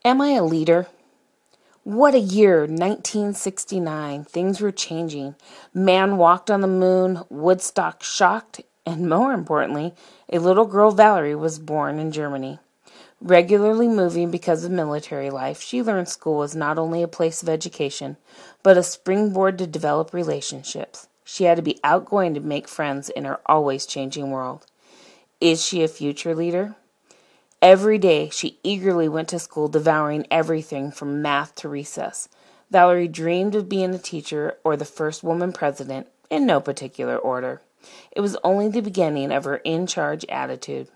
Am I a leader? What a year, 1969. Things were changing. Man walked on the moon, Woodstock shocked, and more importantly, a little girl, Valerie, was born in Germany. Regularly moving because of military life, she learned school was not only a place of education, but a springboard to develop relationships. She had to be outgoing to make friends in her always changing world. Is she a future leader? Every day she eagerly went to school, devouring everything from math to recess. Valerie dreamed of being a teacher or the first woman president, in no particular order. It was only the beginning of her in-charge attitude.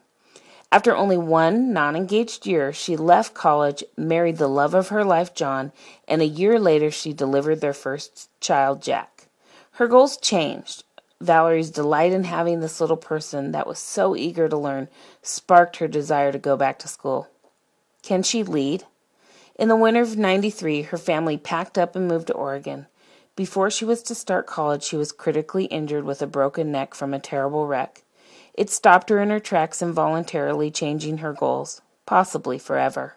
After only one non-engaged year, she left college, married the love of her life, John, and a year later she delivered their first child, Jack. Her goals changed. Valerie's delight in having this little person that was so eager to learn sparked her desire to go back to school. Can she lead? In the winter of '93, her family packed up and moved to Oregon. Before she was to start college, she was critically injured with a broken neck from a terrible wreck. It stopped her in her tracks, involuntarily changing her goals, possibly forever.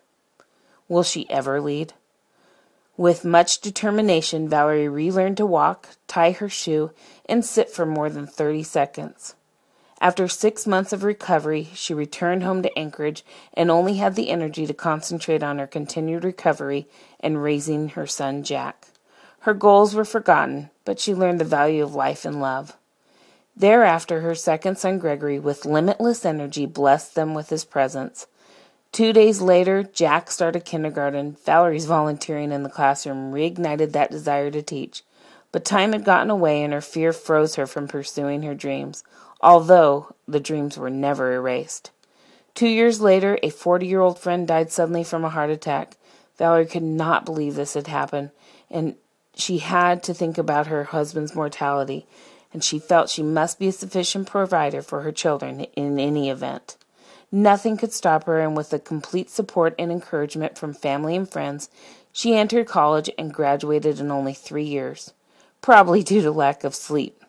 Will she ever lead? With much determination, Valerie relearned to walk, tie her shoe, and sit for more than 30 seconds. After 6 months of recovery, she returned home to Anchorage and only had the energy to concentrate on her continued recovery and raising her son, Jack. Her goals were forgotten, but she learned the value of life and love. Thereafter, her second son, Gregory, with limitless energy, blessed them with his presence. 2 days later, Jack started kindergarten. Valerie's volunteering in the classroom reignited that desire to teach. But time had gotten away and her fear froze her from pursuing her dreams, although the dreams were never erased. 2 years later, a 40-year-old friend died suddenly from a heart attack. Valerie could not believe this had happened, and she had to think about her husband's mortality, and she felt she must be a sufficient provider for her children in any event. Nothing could stop her, and with the complete support and encouragement from family and friends, she entered college and graduated in only 3 years, probably due to lack of sleep.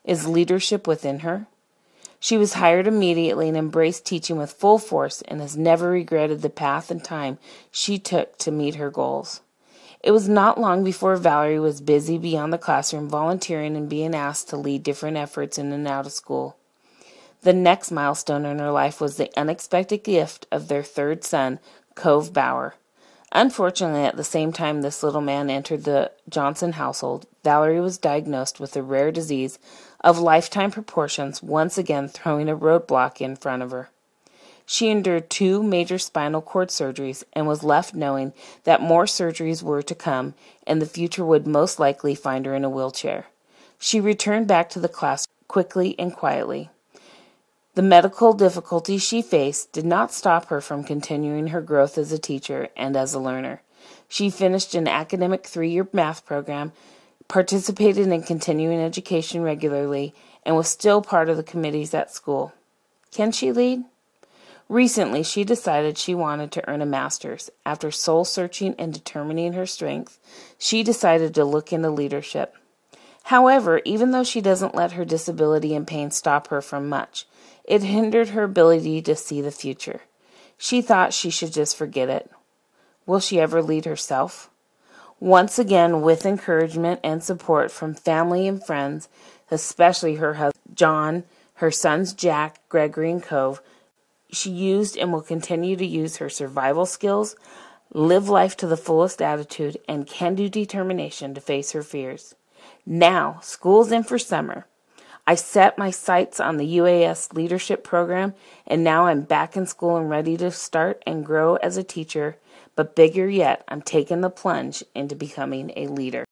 Is leadership within her? She was hired immediately and embraced teaching with full force and has never regretted the path and time she took to meet her goals. It was not long before Valerie was busy beyond the classroom, volunteering and being asked to lead different efforts in and out of school. The next milestone in her life was the unexpected gift of their third son, Cove Bauer. Unfortunately, at the same time this little man entered the Johnson household, Valerie was diagnosed with a rare disease of lifetime proportions, once again throwing a roadblock in front of her. She endured 2 major spinal cord surgeries and was left knowing that more surgeries were to come and the future would most likely find her in a wheelchair. She returned back to the class quickly and quietly. The medical difficulties she faced did not stop her from continuing her growth as a teacher and as a learner. She finished an academic 3-year math program, participated in continuing education regularly, and was still part of the committees at school. Can she lead? Recently, she decided she wanted to earn a master's. After soul-searching and determining her strength, she decided to look into leadership. However, even though she doesn't let her disability and pain stop her from much, it hindered her ability to see the future. She thought she should just forget it. Will she ever lead herself? Once again, with encouragement and support from family and friends, especially her husband John, her sons Jack, Gregory, and Cove, she used and will continue to use her survival skills, live life to the fullest attitude, and can-do determination to face her fears. Now, school's in for summer. I set my sights on the UAS leadership program, and now I'm back in school and ready to start and grow as a teacher. But bigger yet, I'm taking the plunge into becoming a leader.